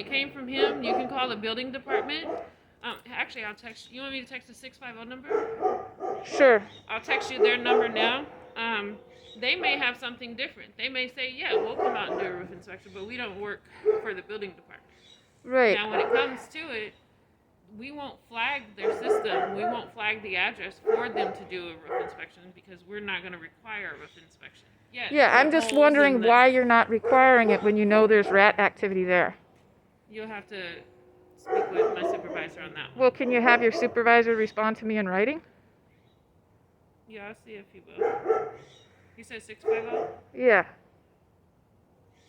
it came from him. You can call the building department. Actually, I'll text you. Want me to text the 650 number? Sure. I'll text you their number now. They may have something different. They may say, yeah, we'll come out and do a roof inspection, but we don't work for the building department. Right. Now, when it comes to it, we won't flag their system. We won't flag the address for them to do a roof inspection because we're not going to require a roof inspection. Yeah, I'm just wondering why you're not requiring it when you know there's rat activity there. You'll have to speak with my supervisor on that one. Well, can you have your supervisor respond to me in writing? Yeah, I'll see if he will. You said 650? Yeah.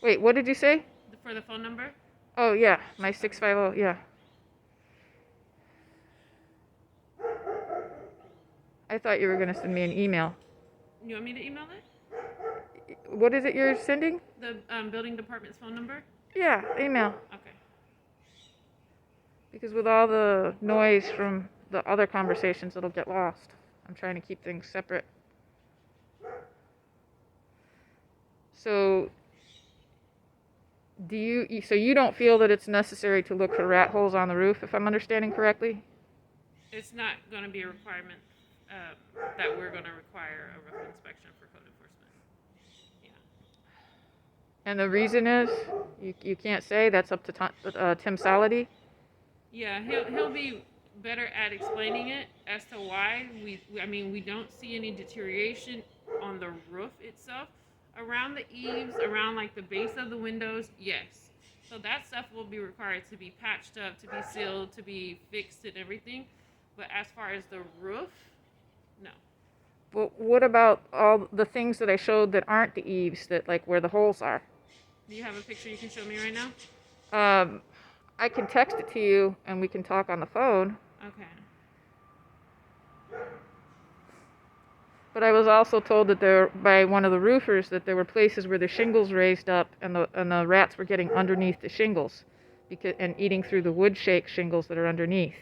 Wait, what did you say? For the phone number? Oh, yeah, my 650, yeah. I thought you were going to send me an email. You want me to email it? What is it you're sending? The building department's phone number? Yeah, email. Okay. Because with all the noise from the other conversations, it'll get lost. I'm trying to keep things separate. So, so you don't feel that it's necessary to look for rat holes on the roof, if I'm understanding correctly? It's not going to be a requirement that we're going to require a roof inspection for code enforcement. Yeah. And the reason is, you can't say, that's up to Tim Salady? Yeah, he'll be better at explaining it as to why we don't see any deterioration on the roof itself. Around the eaves, around like the base of the windows, yes. So that stuff will be required to be patched up, to be sealed, to be fixed and everything. But as far as the roof, no. Well, what about all the things that I showed that aren't the eaves, that like where the holes are? Do you have a picture you can show me right now? I can text it to you and we can talk on the phone. Okay. But I was also told that by one of the roofers that there were places where the shingles raised up and the rats were getting underneath the shingles and eating through the wood shake shingles that are underneath.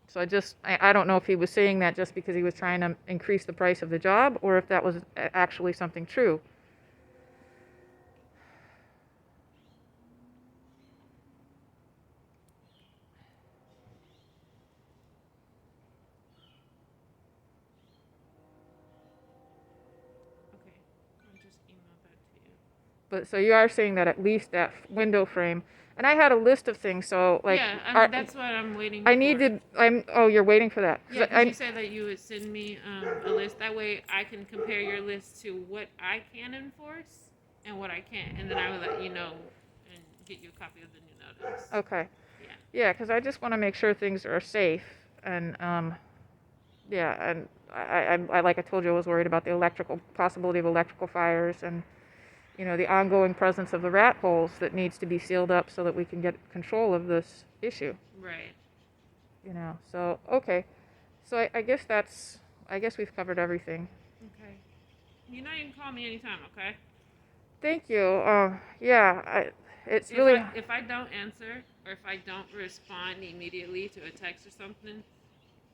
So I don't know if he was saying that just because he was trying to increase the price of the job or if that was actually something true. But so you are saying that at least that window frame, and I had a list of things. So like, yeah, that's what I'm waiting. Oh, you're waiting for that. Yeah, because you said that you would send me a list. That way, I can compare your list to what I can enforce and what I can't, and then I will let you know and get you a copy of the new notice. Okay. Yeah. Yeah, because I just want to make sure things are safe, and yeah, and I like I told you, I was worried about the possibility of electrical fires and. The ongoing presence of the rat holes that needs to be sealed up so that we can get control of this issue. Right. So, okay. So I guess we've covered everything. Okay. You can call me anytime, okay? Thank you. Yeah, if I don't answer or if I don't respond immediately to a text or something,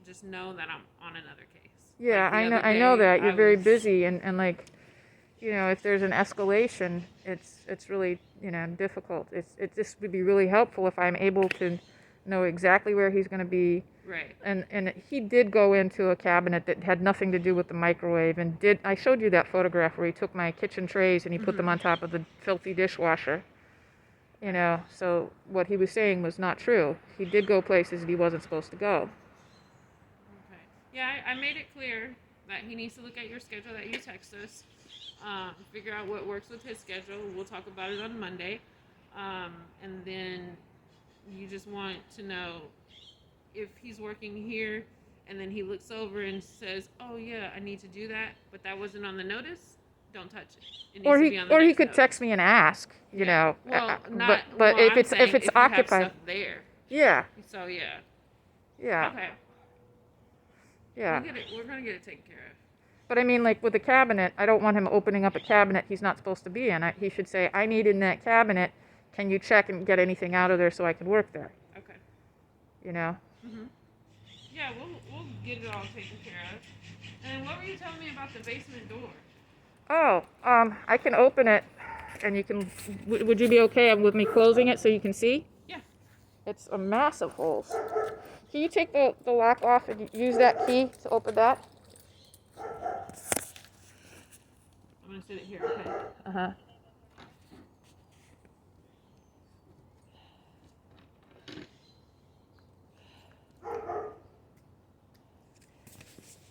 just know that I'm on another case. Yeah, I know that. You're very busy and like, if there's an escalation, it's really, difficult. It just would be really helpful if I'm able to know exactly where he's going to be. Right. And he did go into a cabinet that had nothing to do with the microwave I showed you that photograph where he took my kitchen trays and he put them on top of the filthy dishwasher. So what he was saying was not true. He did go places that he wasn't supposed to go. Okay. Yeah, I made it clear that he needs to look at your schedule that you text us. Figure out what works with his schedule. We'll talk about it on Monday. And then you just want to know if he's working here and then he looks over and says, oh yeah, I need to do that, but that wasn't on the notice, don't touch it. It needs to be on the he next could notice. Text me and ask, Well, but if it's occupied. You have stuff there. Yeah. So yeah. Yeah. Okay. Yeah. We're going to get it taken care of. But I mean, like with the cabinet, I don't want him opening up a cabinet he's not supposed to be in. He should say, I need in that cabinet, can you check and get anything out of there so I can work there? Okay. Mm-hmm. Yeah, we'll get it all taken care of. And what were you telling me about the basement door? Oh, I can open it and you can, would you be okay with me closing it so you can see? Yeah. It's a massive holes. Can you take the lock off and use that key to open that? I'm gonna sit it here, okay? Uh-huh.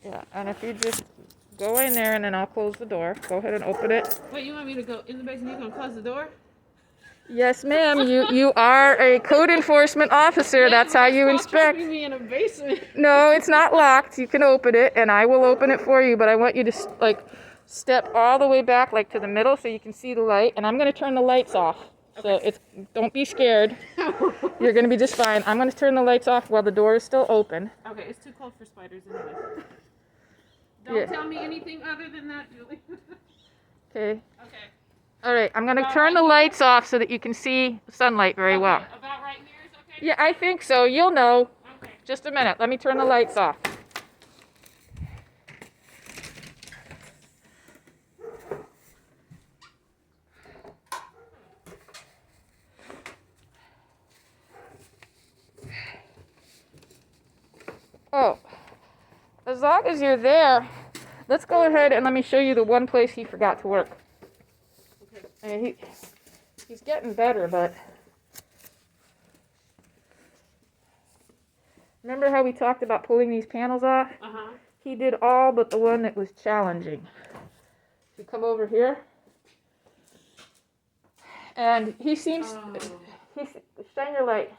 Yeah, and if you just go in there and then I'll close the door. Go ahead and open it. Wait, you want me to go in the basement? You gonna close the door? Yes, ma'am. You are a code enforcement officer. That's how you inspect. Trapping me in a basement. No, it's not locked. You can open it, and I will open it for you. But I want you to step all the way back, like to the middle, so you can see the light. And I'm gonna turn the lights off. So don't be scared. You're gonna be just fine. I'm gonna turn the lights off while the door is still open. Okay, it's too cold for spiders anyway. Don't tell me anything other than that, Julie. Okay. Okay. All right. I'm gonna turn the lights off so that you can see sunlight very well. About right here is okay? Yeah, I think so. You'll know. Okay. Just a minute. Let me turn the lights off. Oh, as long as you're there, let's go ahead and let me show you the one place he forgot to work. Okay. And he's getting better, but remember how we talked about pulling these panels off? Uh-huh. He did all but the one that was challenging. You come over here, and he seems, shine your light.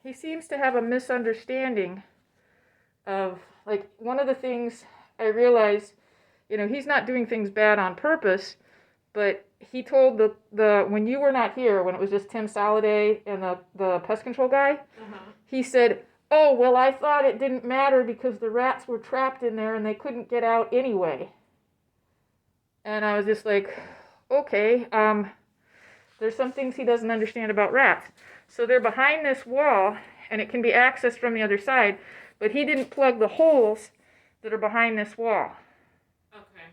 He seems to have a misunderstanding of, like, one of the things I realized, he's not doing things bad on purpose, but he told the when you were not here, when it was just Tim Soliday and the pest control guy, he said, oh, well, I thought it didn't matter because the rats were trapped in there and they couldn't get out anyway. And I was just like, okay, there's some things he doesn't understand about rats. So they're behind this wall, and it can be accessed from the other side, but he didn't plug the holes that are behind this wall. Okay.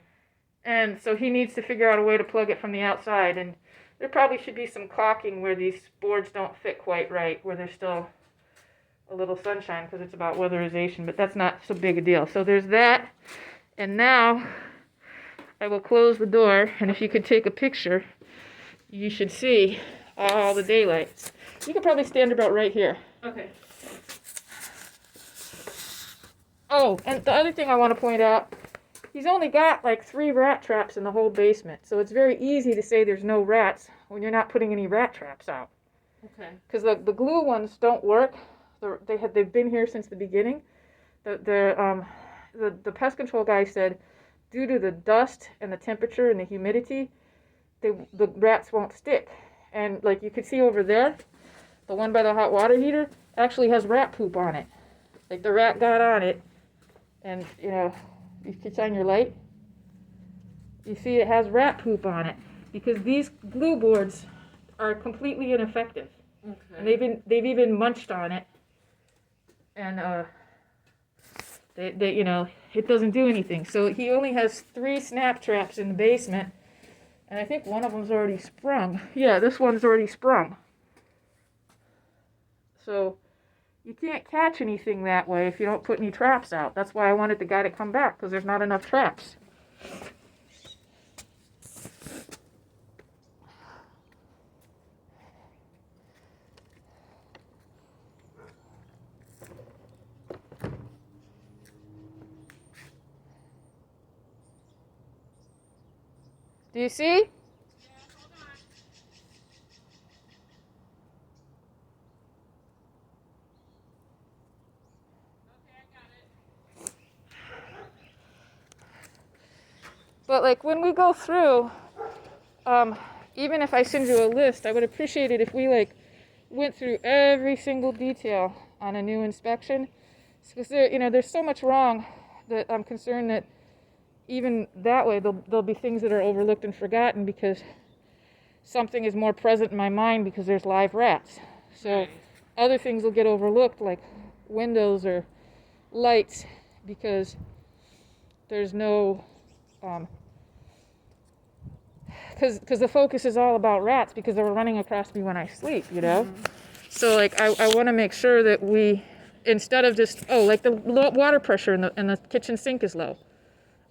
And so he needs to figure out a way to plug it from the outside, and there probably should be some caulking where these boards don't fit quite right, where there's still a little sunshine, because it's about weatherization, but that's not so big a deal. So there's that, and now I will close the door, and if you could take a picture, you should see all the daylight. You could probably stand about right here. Okay. Oh, and the other thing I want to point out, he's only got like 3 rat traps in the whole basement, so it's very easy to say there's no rats when you're not putting any rat traps out. Okay. Because the glue ones don't work. They've been here since the beginning. The pest control guy said, due to the dust and the temperature and the humidity, the rats won't stick. And like you could see over there, the one by the hot water heater actually has rat poop on it. Like the rat got on it, and you can shine your light. You see it has rat poop on it because these glue boards are completely ineffective. Okay. And they've even munched on it, and it doesn't do anything. So he only has 3 snap traps in the basement. And I think one of them's already sprung. Yeah, this one's already sprung. So you can't catch anything that way if you don't put any traps out. That's why I wanted the guy to come back, because there's not enough traps. Do you see? Yeah, hold on. Okay, I got it. But like when we go through, even if I send you a list, I would appreciate it if we went through every single detail on a new inspection, because there's so much wrong that I'm concerned that even that way there'll be things that are overlooked and forgotten because something is more present in my mind because there's live rats. So other things will get overlooked, like windows or lights, because there's no because the focus is all about rats because they were running across me when I sleep, you know? Mm-hmm. So, like, I want to make sure that we, instead of just, like the water pressure in the kitchen sink is low.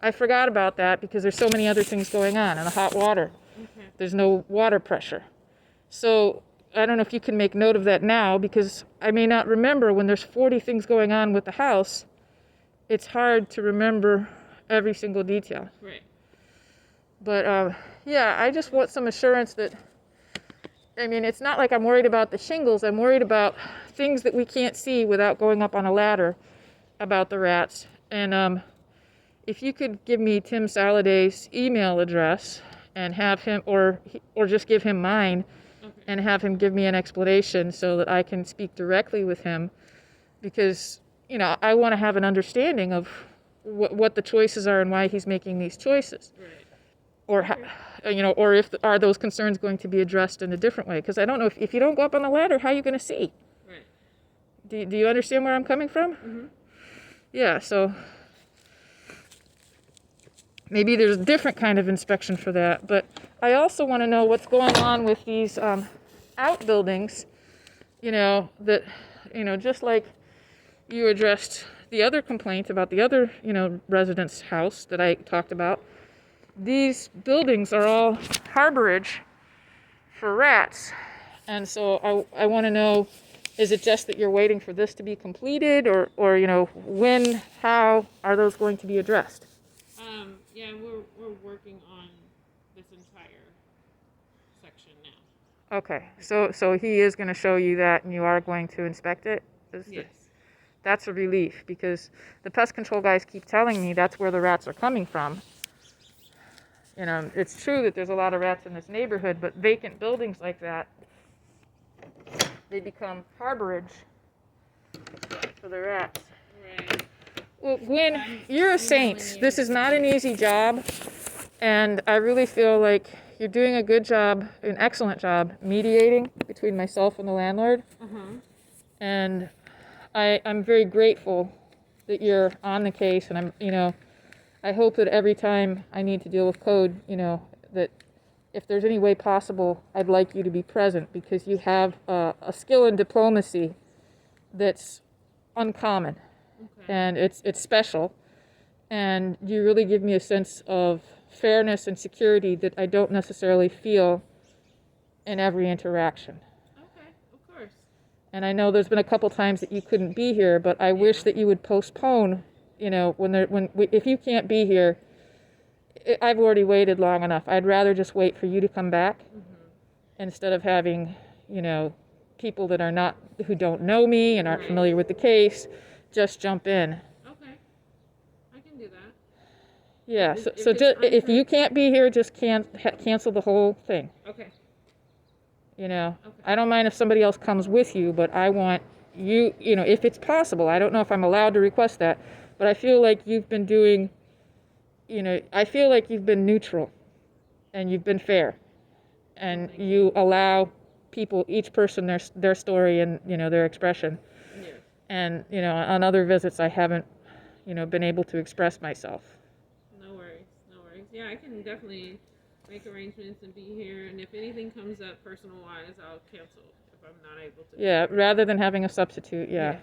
I forgot about that because there's so many other things going on. And the hot water, Okay. there's no water pressure. So I don't know if you can make note of that now because I may not remember when there's 40 things going on with the house. It's hard to remember every single detail. Right. But yeah, I just want some assurance that, I mean, it's not like I'm worried about the shingles. I'm worried about things that we can't see without going up on a ladder about the rats. And if you could give me Tim Saladay's email address and have him, or just give him mine, Okay. and have him give me an explanation so that I can speak directly with him, because, you know, I want to have an understanding of what the choices are and why he's making these choices. Right. Or, you know, or are those concerns going to be addressed in a different way? Because I don't know, if you don't go up on the ladder, how are you going to see? Right. Do you understand where I'm coming from? Mm-hmm. Yeah, so maybe there's a different kind of inspection for that. But I also want to know what's going on with these outbuildings, you know, that, you know, just like you addressed the other complaint about the other, you know, resident's house that I talked about. These buildings are all harborage for rats. And so I want to know, is it just that you're waiting for this to be completed, or you know, when, how are those going to be addressed? Yeah, we're working on this entire section now. Okay, so he is going to show you that, and you are going to inspect it? Yes. That's a relief, because the pest control guys keep telling me that's where the rats are coming from. You know, it's true that there's a lot of rats in this neighborhood, but vacant buildings like that, they become harborage for the rats. Right. Well, Gwen, you're a saint. This is not an easy job, and I really feel like you're doing a good job, an excellent job, mediating between myself and the landlord. Uh-huh. And I'm very grateful that you're on the case, and I hope that every time I need to deal with code, that if there's any way possible, I'd like you to be present, because you have a skill in diplomacy that's uncommon. Okay. And it's special, and you really give me a sense of fairness and security that I don't necessarily feel in every interaction. Okay, of course. And I know there's been a couple times that you couldn't be here, but I wish that you would postpone, if you can't be here. I've already waited long enough. I'd rather just wait for you to come back instead of having, people that who don't know me and aren't familiar with the case just jump in. Okay, I can do that. Yeah, If so it's just, if unfair- you can't be here, just cancel the whole thing. Okay. I don't mind if somebody else comes with you, but I want you, if it's possible. I don't know if I'm allowed to request that, but I feel like you've been doing, I feel like you've been neutral and you've been fair, and you allow people, each person, their story and, their expression. Yeah. And, on other visits, I haven't, been able to express myself. No worries. Yeah, I can definitely make arrangements and be here, and if anything comes up personal-wise, I'll cancel if I'm not able to. Yeah, rather than having a substitute, yeah.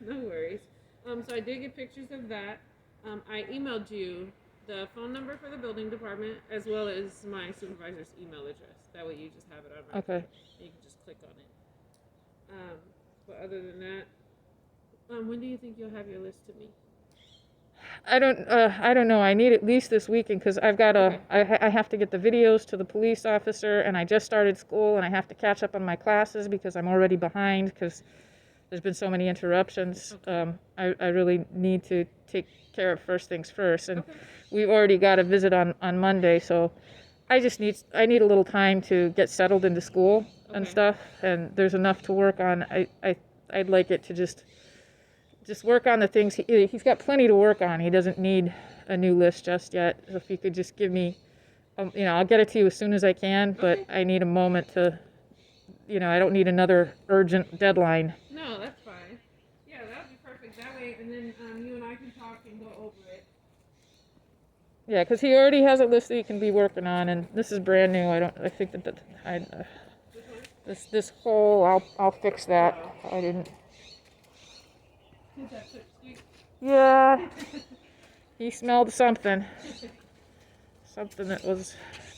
No worries. So I did get pictures of that. I emailed you the phone number for the building department as well as my supervisor's email address. That way you just have it on record. Okay. You can just click on it. But other than that, when do you think you'll have your list to me? I don't know. I need at least this weekend, because I've got I have to get the videos to the police officer, and I just started school, and I have to catch up on my classes because I'm already behind because there's been so many interruptions. Okay. I really need to take care of first things first, and we've already got a visit on Monday, so I need a little time to get settled into school and stuff, and there's enough to work on. I'd like it to just work on the things. He's got plenty to work on. He doesn't need a new list just yet. So if you could just give me, I'll get it to you as soon as I can, but I need a moment to, I don't need another urgent deadline. No, that's fine. Yeah, that would be perfect. That way, and then you and I can talk and go over it. Yeah, because he already has a list that he can be working on, and this is brand new. I think that this hole, I'll fix that. I didn't. Yeah, he smelled something. Something that was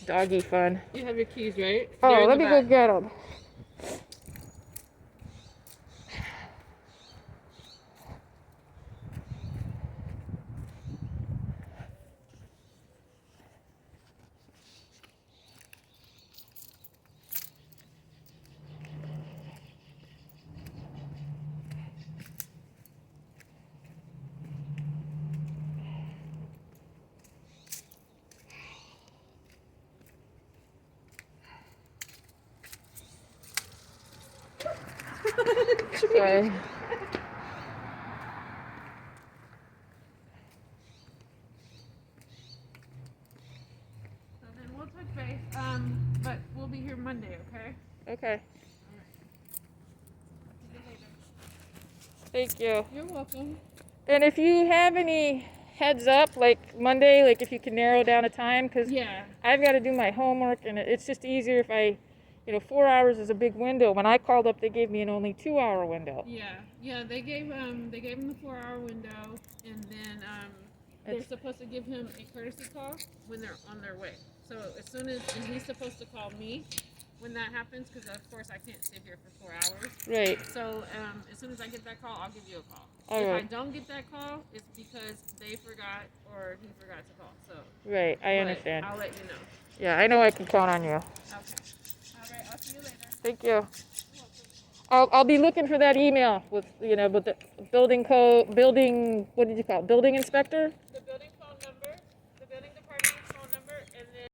doggy fun. You have your keys, right? Oh, They're in let the me go back. get them. Sorry. So then we'll touch base. But we'll be here Monday, okay? Okay. See you later. Thank you. You're welcome. And if you have any heads up, like Monday, like if you can narrow down a time, because Yeah. I've got to do my homework, and it's just easier if I, 4 hours is a big window. When I called up, they gave me an only 2-hour window. Yeah. They gave him the 4-hour window, and then they're It's- supposed to give him a courtesy call when they're on their way. So as soon as and he's supposed to call me when that happens, because of course I can't sit here for 4 hours. Right. So as soon as I get that call, I'll give you a call. All If I right. don't get that call, it's because they forgot or he forgot to call. So Right. I but understand. I'll let you know. Yeah, I know I can count on you. Okay. All right. I'll see you later. Thank you. I'll be looking for that email with with the building code, what did you call it? Building inspector?